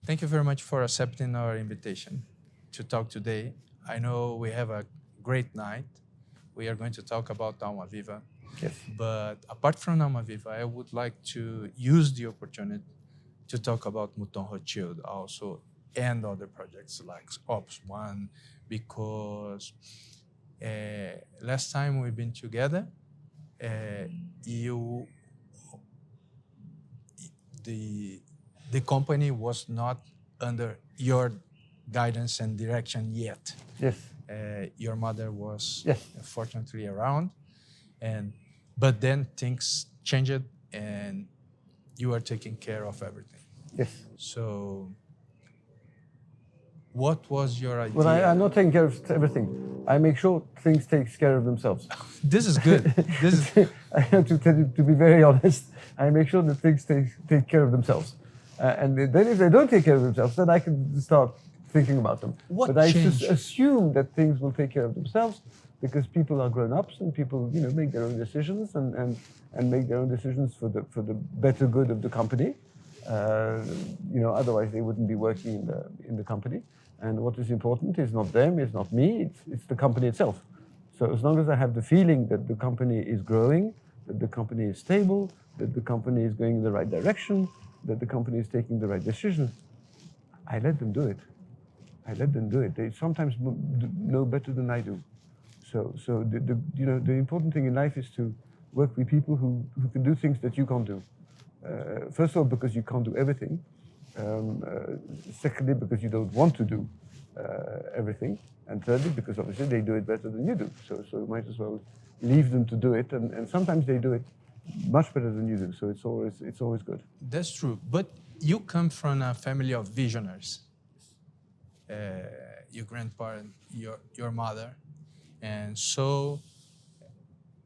Thank you very much for accepting our invitation to talk today. I know we have a great night. We are going to talk about Alma Viva. Yes. But apart from Alma Viva, I would like to use the opportunity to talk about Mouton Rothschild also and other projects like Ops One, because last time we've been together, the company was not under your guidance and direction yet. Yes. Your mother was Yes. fortunately around, but then things changed and you are taking care of everything. Yes. So what was your idea? Well, I'm not taking care of everything. I make sure things take care of themselves. This is good. This is I have to tell you, to be very honest, I make sure that things take care of themselves. And then if they don't take care of themselves, then I can start thinking about them. What but I changed? just assume that things will take care of themselves because people are grown-ups and people, make their own decisions and make their own decisions for the better good of the company. Otherwise they wouldn't be working in the company. And what is important is not them, it's not me, it's the company itself. So as long as I have the feeling that the company is growing, that the company is stable, that the company is going in the right direction, that the company is taking the right decisions, I let them do it. I let them do it. They sometimes know better than I do. So the important thing in life is to work with people who can do things that you can't do. First of all, because you can't do everything. Secondly, because you don't want to do everything. And thirdly, because obviously they do it better than you do. So you might as well leave them to do it. And sometimes they do it much better than you do. So it's always good. That's true. But you come from a family of visionaries. Your grandparent, your mother. And so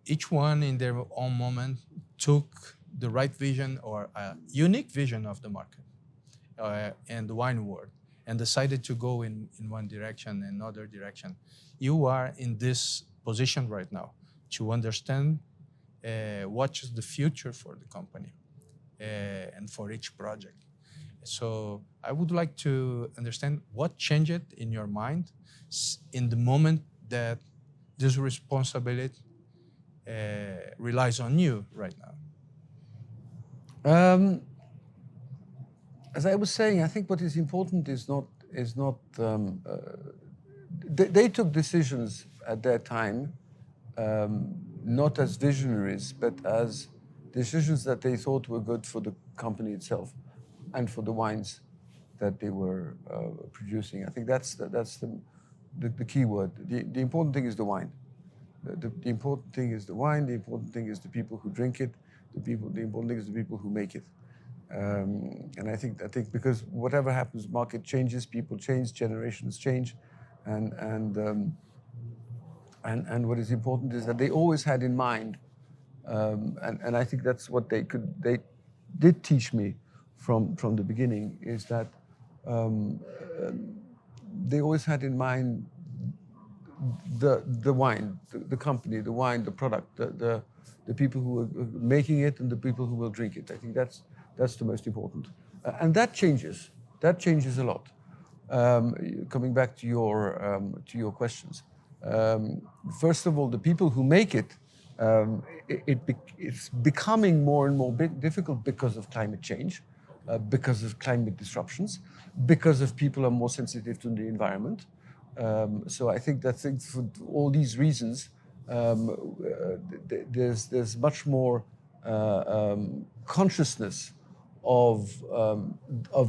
each one in their own moment took the right vision or a unique vision of the market and the wine world and decided to go in one direction and another direction. You are in this position right now to understand what is the future for the company and for each project. So I would like to understand what changed in your mind in the moment that this responsibility relies on you right now. As I was saying, I think what is important is not. They took decisions at their time, not as visionaries, but as decisions that they thought were good for the company itself, and for the wines that they were producing. I think that's the key word. The important thing is the wine. The important thing is the wine. The important thing is the people who drink it. The important thing is the people who make it. And I think because whatever happens, market changes, people change, generations change, and what is important is that they always had in mind, and I think that's what they did teach me from the beginning, is that they always had in mind the wine, the company, the wine, the product, the people who are making it and the people who will drink it. I think that's the most important, and that changes. That changes a lot. Coming back to your questions, first of all, the people who make it, it's becoming more and more difficult because of climate change, because of climate disruptions, because of people are more sensitive to the environment. So I think that for all these reasons, there's much more consciousness of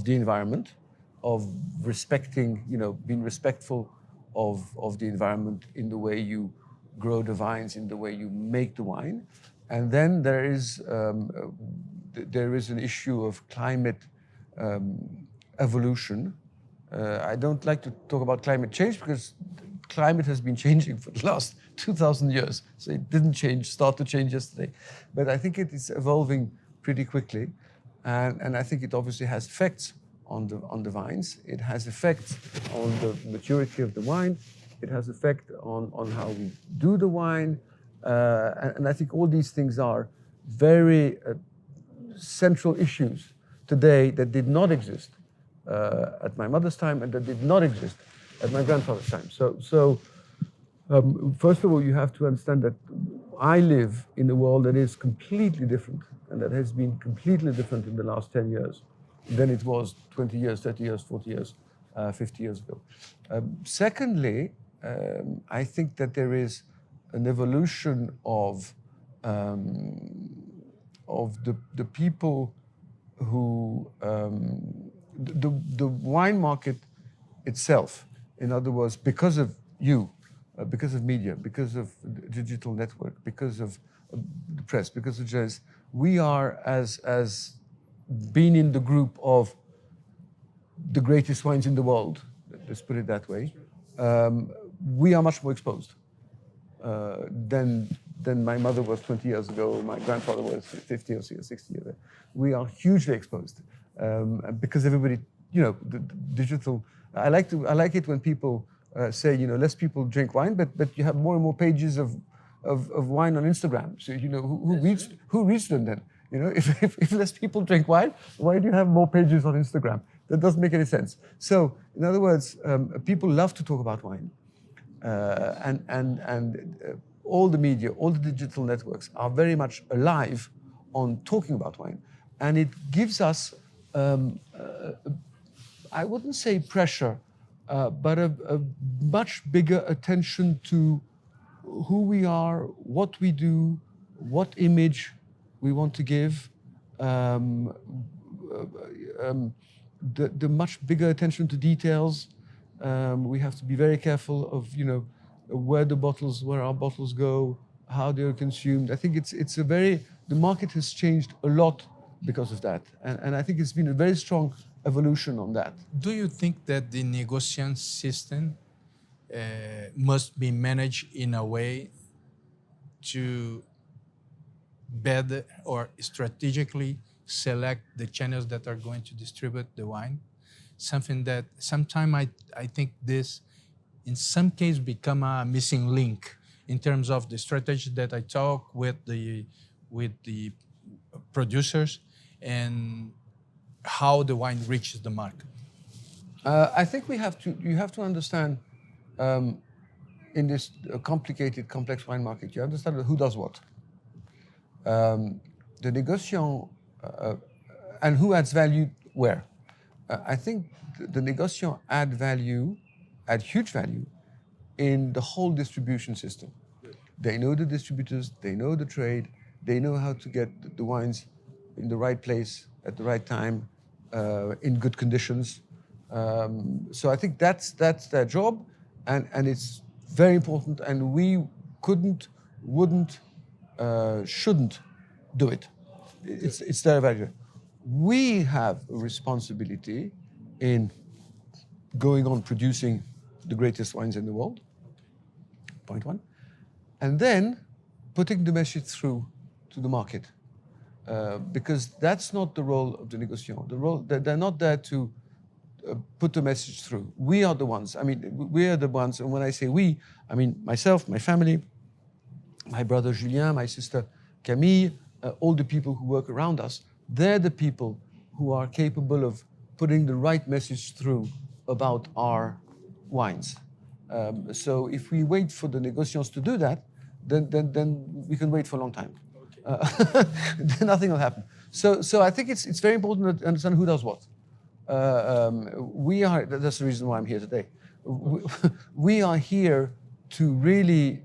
the environment, of respecting, being respectful of the environment in the way you grow the vines, in the way you make the wine. And then there is an issue of climate evolution. I don't like to talk about climate change because climate has been changing for the last 2,000 years. So it didn't start to change yesterday. But I think it is evolving pretty quickly. And I think it obviously has effects on the vines. It has effects on the maturity of the wine. It has effect on how we do the wine. And I think all these things are very central issues today that did not exist at my mother's time and that did not exist at my grandfather's time. First of all, you have to understand that I live in a world that is completely different and that has been completely different in the last 10 years than it was 20 years, 30 years, 40 years, 50 years ago. Secondly, I think that there is an evolution of the people who the wine market itself. In other words, because of you, because of media, because of the digital network, because of the press, because of journalists, we are as being in the group of the greatest wines in the world. Let's put it that way. We are much more exposed than my mother was 20 years ago, my grandfather was 50 or 60 years ago. We are hugely exposed because everybody, the digital. I like it when people say, less people drink wine, but you have more and more pages of wine on Instagram. So who reads them then? If less people drink wine, why do you have more pages on Instagram? That doesn't make any sense. So, in other words, people love to talk about wine, and all the media, all the digital networks are very much alive on talking about wine, and it gives us, I wouldn't say pressure, but a much bigger attention to who we are, what we do, what image we want to give, the much bigger attention to details. We have to be very careful of where our bottles go, how they're consumed. I think the market has changed a lot because of that, and I think it's been a very strong evolution on that. Do you think that the negotiation system must be managed in a way to better or strategically select the channels that are going to distribute the wine? Something that sometimes I think this, in some cases, become a missing link in terms of the strategy that I talk with the producers and how the wine reaches the market. I think you have to understand in this complicated, complex wine market, you understand who does what. The négociant and who adds value where. I think the négociant add huge value in the whole distribution system. They know the distributors, they know the trade, they know how to get the wines in the right place at the right time, in good conditions. So I think that's their job, and it's very important, and we wouldn't, shouldn't do it. It's their value. We have a responsibility in going on producing the greatest wines in the world, point one, and then putting the message through to the market, because that's not the role of the négociant. They're not there to put the message through. We are the ones. I mean, we are the ones, and when I say we, I mean myself, my family, my brother Julien, my sister Camille, all the people who work around us. They're the people who are capable of putting the right message through about our wines. So if we wait for the négociants to do that, then we can wait for a long time. Okay. Then nothing will happen. So I think it's very important to understand who does what. That's the reason why I'm here today. We are here to really,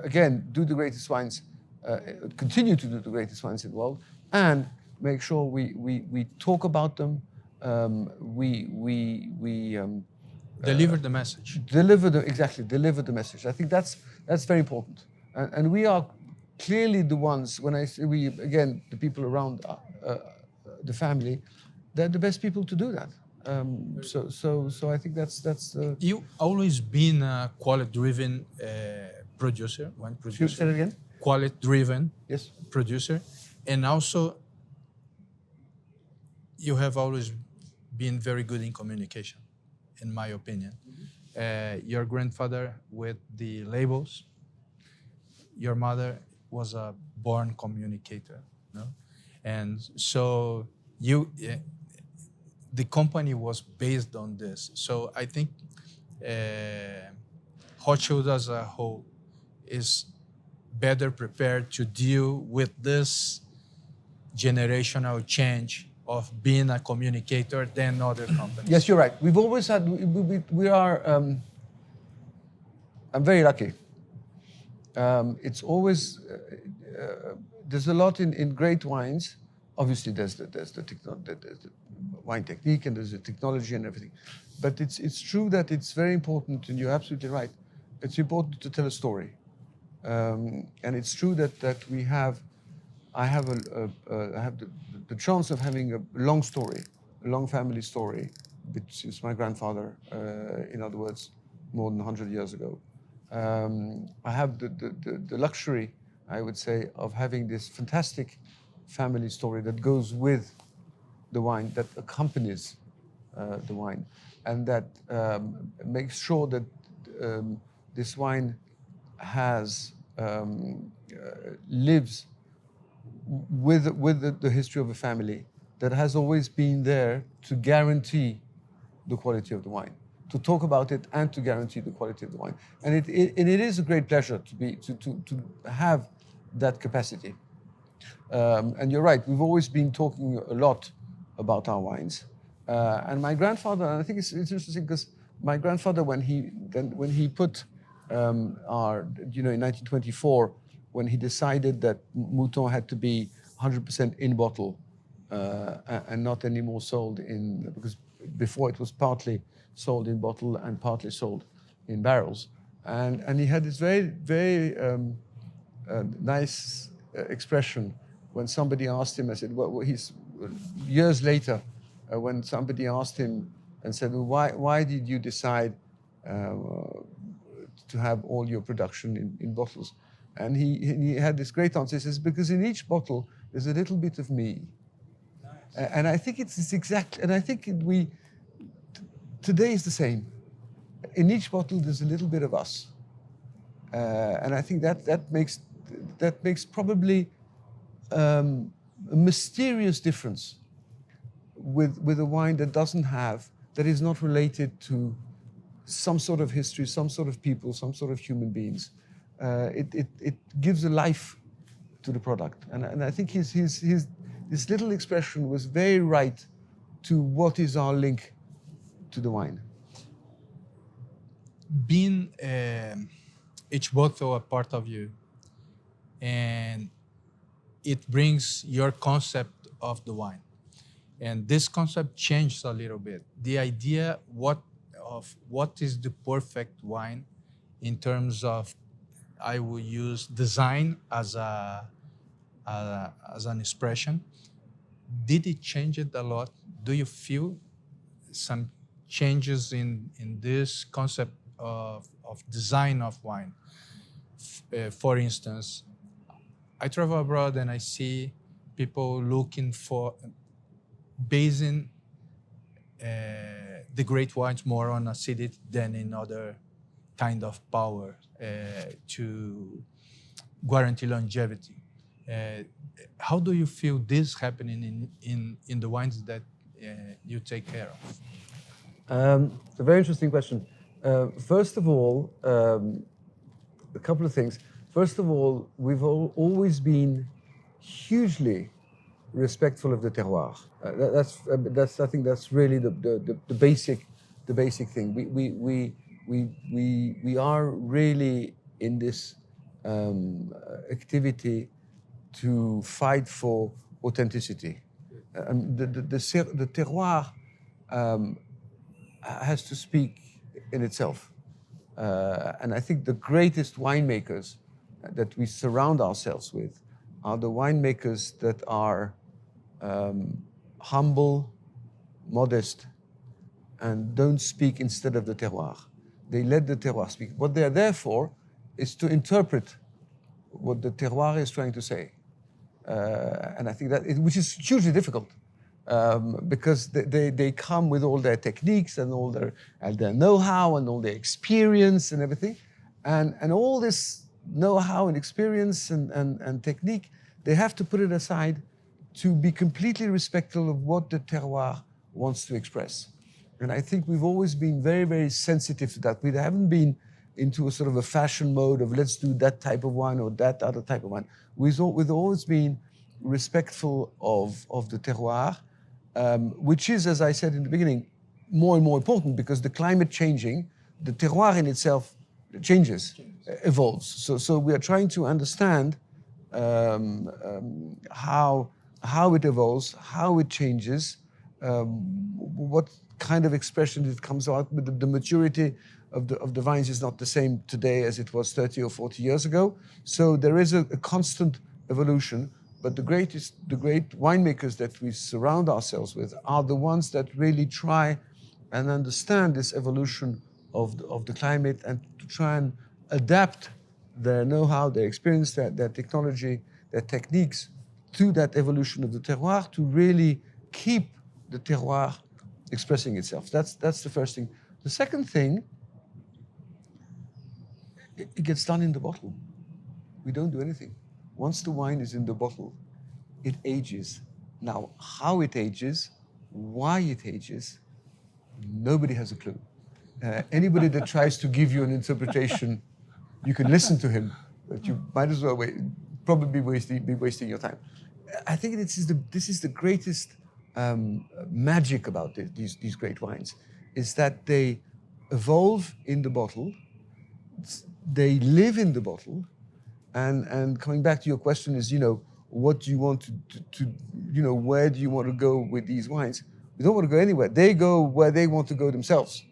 again, do the greatest wines, continue to do the greatest wines in the world, and make sure we talk about them. Deliver the message. Deliver the message. I think that's very important. And we are clearly the ones. When I say we, again, the people around the family, they're the best people to do that. So I think that's. You always been a quality-driven producer, wine producer. Say that again. Quality-driven. Yes. Producer, and also you have always been very good in communication, in my opinion. Your grandfather with the labels, your mother was a born communicator, no? And so you, the company was based on this. So I think Rothschild as a whole is better prepared to deal with this generational change of being a communicator than other companies. Yes, you're right. We've always had, we are, I'm very lucky. It's always, there's a lot in great wines. Obviously, there's the wine technique and there's the technology and everything. But it's true that it's very important, and you're absolutely right. It's important to tell a story. And it's true that I have the chance of having a long story, a long family story, which is my grandfather, in other words, more than 100 years ago. I have the luxury, I would say, of having this fantastic family story that goes with the wine, that accompanies the wine, and that makes sure that this wine lives with the history of a family that has always been there to guarantee the quality of the wine, to talk about it and to guarantee the quality of the wine. And it is a great pleasure to have that capacity. And you're right, we've always been talking a lot about our wines. And my grandfather, and I think it's interesting because my grandfather, when he put in 1924, when he decided that Mouton had to be 100% in bottle and not anymore sold because before it was partly sold in bottle and partly sold in barrels. And he had this very, very nice expression when somebody asked him, I said, well, years later, when somebody asked him and said, well, why did you decide to have all your production in bottles? And he had this great answer. He says, because in each bottle there's a little bit of me. Nice. And I think it's exact, and I think today is the same. In each bottle there's a little bit of us. And I think that makes probably a mysterious difference with a wine that is not related to some sort of history, some sort of people, some sort of human beings. It gives a life to the product. And I think this little expression was very right to what is our link to the wine. Being each bottle a part of you, and it brings your concept of the wine. And this concept changed a little bit. The idea of what is the perfect wine in terms of, I will use design as an expression. Did it change it a lot? Do you feel some changes in this concept of design of wine? For instance, I travel abroad and I see people looking for basing the great wines more on acidity than in other kind of power to guarantee longevity. How do you feel this happening in the wines that you take care of? It's a very interesting question. First of all, a couple of things. First of all, we've always been hugely respectful of the terroir. I think that's really the basic thing. We are really in this activity to fight for authenticity. The terroir has to speak in itself. And I think the greatest winemakers that we surround ourselves with are the winemakers that are humble, modest, and don't speak instead of the terroir. They let the terroir speak. What they're there for is to interpret what the terroir is trying to say. And I think which is hugely difficult because they come with all their techniques and all their know-how and all their experience and everything. And all this know-how and experience and technique, they have to put it aside to be completely respectful of what the terroir wants to express. And I think we've always been very, very sensitive to that. We haven't been into a sort of a fashion mode of let's do that type of wine or that other type of wine. We've always been respectful of the terroir, which is, as I said in the beginning, more and more important because the climate changing, the terroir in itself changes, evolves. So we are trying to understand how it evolves, how it changes, what kind of expression it comes out with. The maturity of the vines is not the same today as it was 30 or 40 years ago. So there is a constant evolution. But the great winemakers that we surround ourselves with are the ones that really try and understand this evolution of the climate and to try and adapt their know-how, their experience, their technology, their techniques to that evolution of the terroir to really keep the terroir expressing itself. That's the first thing. The second thing, it gets done in the bottle. We don't do anything. Once the wine is in the bottle, it ages. Now, how it ages, why it ages, nobody has a clue. Anybody that tries to give you an interpretation, you can listen to him, but you might as well probably be wasting your time. I think this is the greatest magic about these great wines, is that they evolve in the bottle, they live in the bottle, and coming back to your question is, what do you want to where do you want to go with these wines? We don't want to go anywhere. They go where they want to go themselves.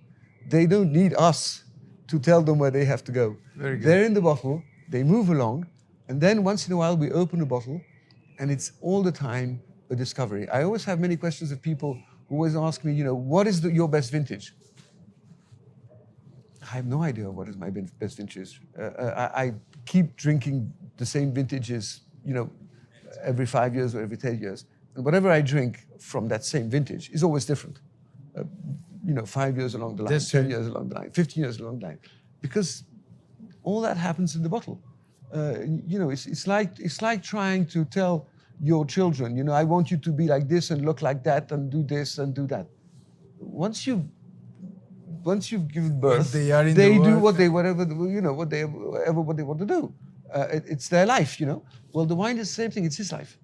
They don't need us to tell them where they have to go. Very good. They're in the bottle, they move along, and then once in a while we open the bottle, and it's all the time a discovery. I always have many questions of people who always ask me, what is your best vintage? I have no idea what is my best vintage. I keep drinking the same vintages, every 5 years or every 10 years. And whatever I drink from that same vintage is always different. 5 years along the line, 10 years along the line, 15 years along the line. Because all that happens in the bottle. It's like trying to tell your children, I want you to be like this and look like that and do this and do that. Once you've given birth, they do whatever they want to do. It's their life, Well, the wine is the same thing. It's his life.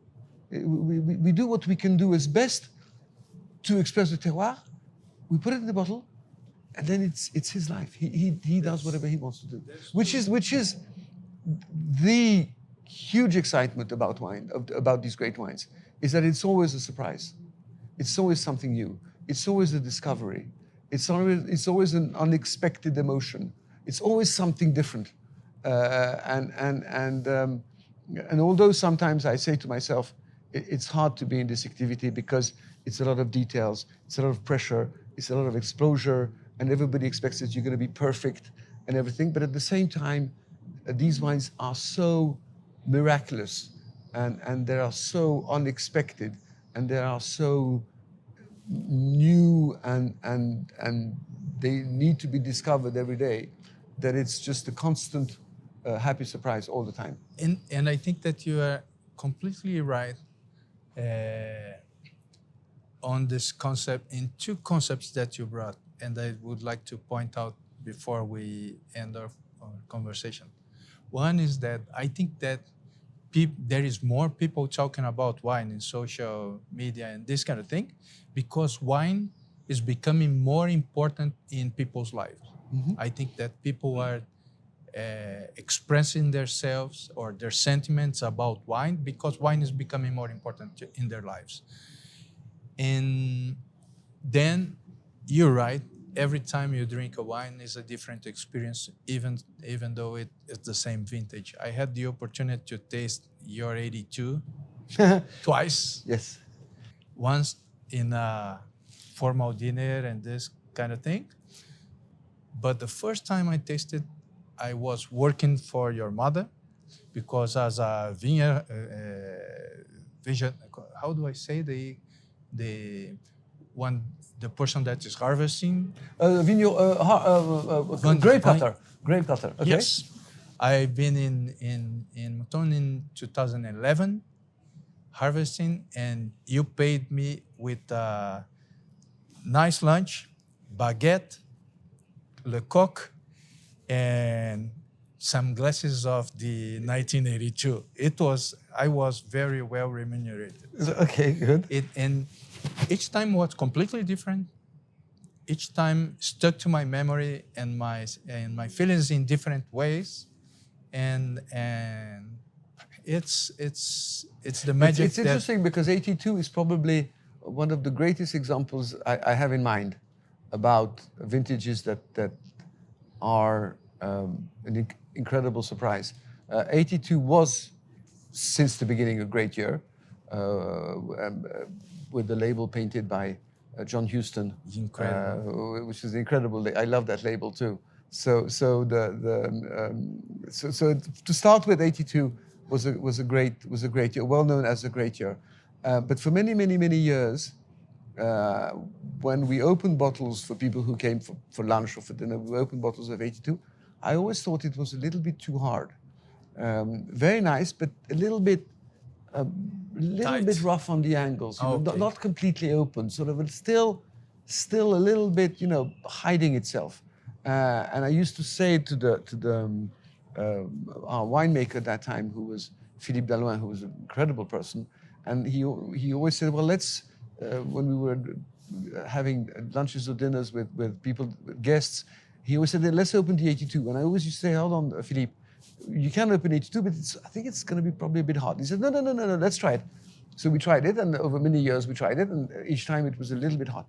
We do what we can do as best to express the terroir. We put it in the bottle, and then it's his life. He does whatever he wants to do, which is the huge excitement about wine, about these great wines, is that it's always a surprise. It's always something new. It's always a discovery. It's always an unexpected emotion. It's always something different. And although sometimes I say to myself, it's hard to be in this activity because it's a lot of details, it's a lot of pressure, it's a lot of exposure, and everybody expects that you're going to be perfect and everything. But at the same time, these wines are so miraculous, and they are so unexpected, and they are so new, and they need to be discovered every day, that it's just a constant happy surprise all the time. And I think that you are completely right on this concept, in two concepts that you brought, and I would like to point out before we end our conversation. One is that I think that there is more people talking about wine in social media and this kind of thing, because wine is becoming more important in people's lives. Mm-hmm. I think that people are expressing themselves or their sentiments about wine because wine is becoming more important in their lives. And then you're right, every time you drink a wine is a different experience, even though it's the same vintage. I had the opportunity to taste your 82 twice. Yes. Once in a formal dinner and this kind of thing. But the first time I tasted, I was working for your mother, because as a vineyard vision, how do I say the person that is harvesting? Grape cutter. Grape cutter. Okay. Yes, I've been in Mouton in 2011, harvesting, and you paid me with nice lunch, baguette, Le Coq, and some glasses of the 1982. I was very well remunerated. Okay, good. And each time was completely different. Each time stuck to my memory and my feelings in different ways, and it's the magic. It's interesting because 82 is probably one of the greatest examples I have in mind about vintages that are an incredible surprise. 82 was, since the beginning, a great year, with the label painted by John Huston, Incredible. which is incredible. I love that label too. So to start with, 82 was a great year, well known as a great year. But for many years, when we opened bottles for people who came for lunch or for dinner, we opened bottles of 82. I always thought it was a little bit too hard. Very nice, but a little bit rough on the angles. You know, Okay. not completely open, sort of still a little bit, hiding itself. And I used to say to our winemaker at that time, who was Philippe Dalloin, who was an incredible person, and he always said, well, let's when we were having lunches or dinners with people, with guests, he always said, let's open the 82. And I always used to say, hold on, Philippe, you can open 82, but I think it's going to be probably a bit hard. He said, no, let's try it. So we tried it, and over many years we tried it, and each time it was a little bit hard.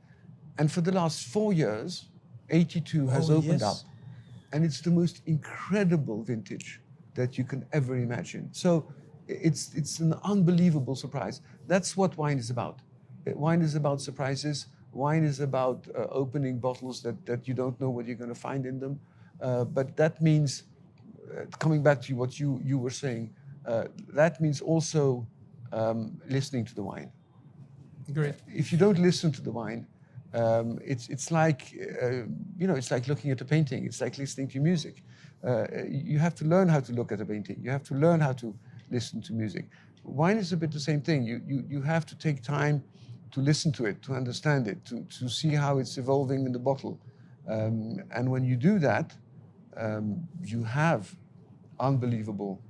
And for the last 4 years, 82 has opened up, and it's the most incredible vintage that you can ever imagine. So it's an unbelievable surprise. That's what wine is about. Wine is about surprises. Wine is about opening bottles that you don't know what you're going to find in them. But that means, coming back to what you were saying, that means also listening to the wine. Great. If you don't listen to the wine, it's like it's like looking at a painting. It's like listening to music. You have to learn how to look at a painting. You have to learn how to listen to music. Wine is a bit the same thing. You have to take time to listen to it, to understand it, to see how it's evolving in the bottle. And when you do that, you have unbelievable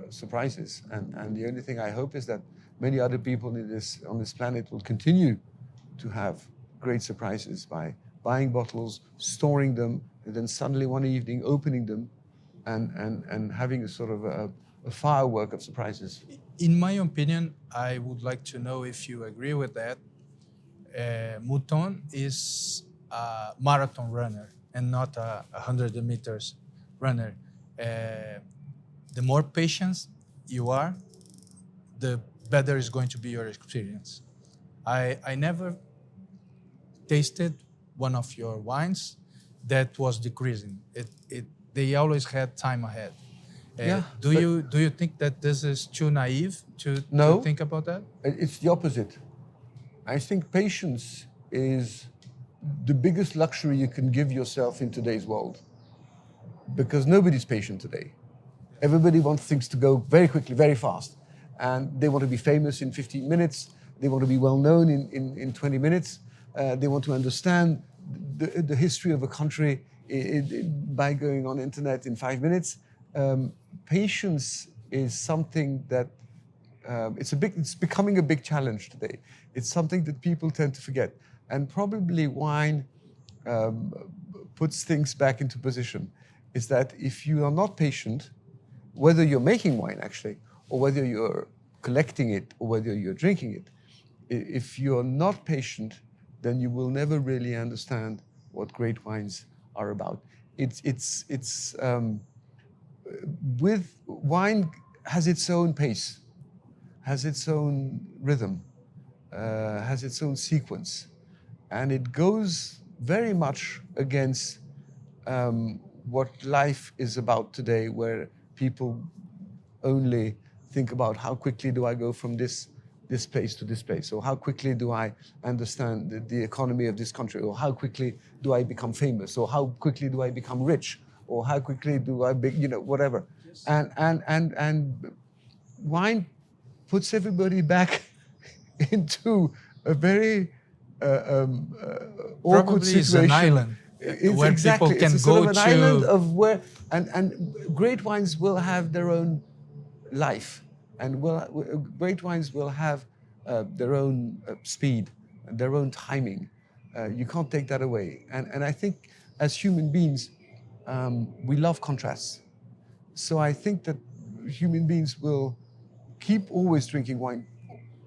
surprises. And the only thing I hope is that many other people on this planet will continue to have great surprises by buying bottles, storing them, and then suddenly one evening opening them and having a sort of a firework of surprises. In my opinion, I would like to know if you agree with that. Mouton is a marathon runner and not a 100 meters runner. The more patient you are, the better is going to be your experience. I never tasted one of your wines that was decreasing. They always had time ahead. Do you think that this is too naive to think about that? It's the opposite. I think patience is the biggest luxury you can give yourself in today's world, because nobody's patient today. Everybody wants things to go very quickly, very fast, and they want to be famous in 15 minutes. They want to be well known in 20 minutes. They want to understand the history of a country by going on internet in 5 minutes. Patience is something that it's becoming a big challenge today. It's something that people tend to forget, and probably wine puts things back into position. Is that if you are not patient, whether you're making wine actually, or whether you're collecting it, or whether you're drinking it, if you're not patient, then you will never really understand what great wines are about. With wine has its own pace, has its own rhythm, has its own sequence, and it goes very much against what life is about today, where people only think about how quickly do I go from this place to this place, or how quickly do I understand the economy of this country, or how quickly do I become famous, or how quickly do I become rich, or how quickly do I whatever. Yes. And wine puts everybody back into a very awkward Probably it's situation. an island where exactly, people can it's a sort go of an to. island of where, and great wines will have their own life, and great wines will have their own speed, their own timing. You can't take that away. And I think as human beings, we love contrasts. So I think that human beings will keep always drinking wine,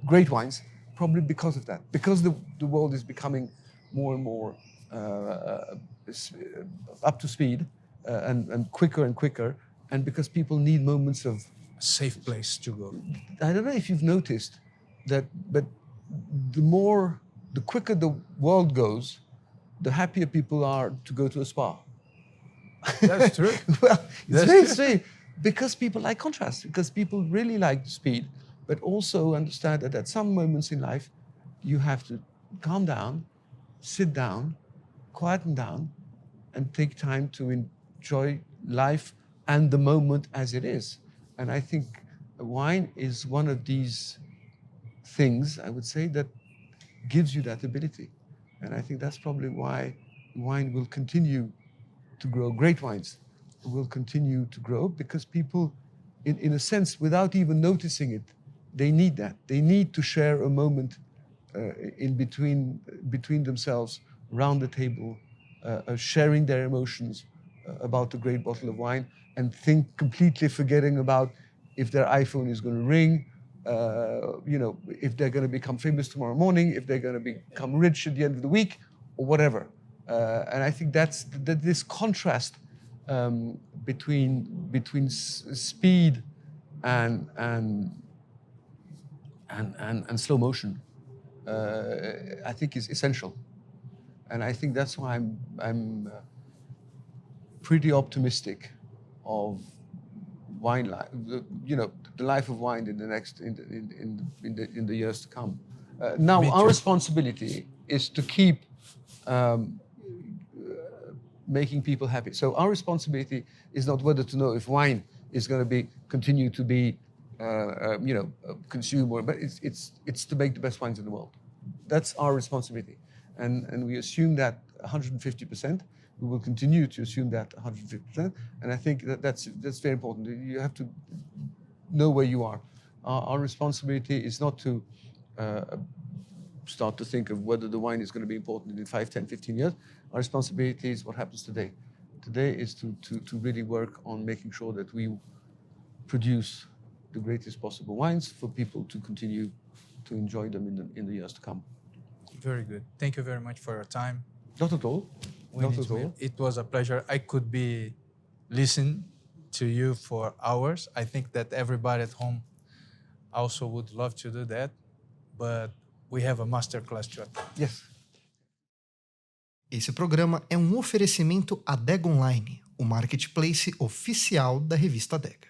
great wines, probably because of that. Because the world is becoming more and more up to speed and quicker, and because people need moments of Safe place to go. I don't know if you've noticed that, but the quicker the world goes, the happier people are to go to a spa. That's true. Well, it's That's very true. strange because people like contrast, because people really like the speed, but also understand that at some moments in life, you have to calm down, sit down, quieten down, and take time to enjoy life and the moment as it is. And I think wine is one of these things, I would say, that gives you that ability. And I think that's probably why wine will continue to grow. Great wines will continue to grow because people, in a sense, without even noticing it, they need that. They need to share a moment in between themselves, around the table, sharing their emotions about a great bottle of wine, and completely forgetting about if their iPhone is going to ring, if they're going to become famous tomorrow morning, if they're going to become rich at the end of the week, or whatever. And I think that this contrast between speed and slow motion, I think is essential. And I think that's why I'm pretty optimistic of wine life. The life of wine in the years to come. Now, our responsibility is to keep making people happy. So our responsibility is not whether to know if wine is going to continue to be consumed, but it's to make the best wines in the world. That's our responsibility, and we assume that 150%. We will continue to assume that 150%, and I think that's very important. You have to know where you are. Our responsibility is not to start to think of whether the wine is going to be important in 5, 10, 15 years. Our responsibility is what happens today. Today is to really work on making sure that we produce the greatest possible wines for people to continue to enjoy them in the years to come. Very good. Thank you very much for your time. Not at all. Not at all. It was a pleasure. I could be listening to you for hours. I think that everybody at home also would love to do that, but we have a masterclass to attend. Yes. Esse programa é um oferecimento Adega Online, o marketplace oficial da revista Adega.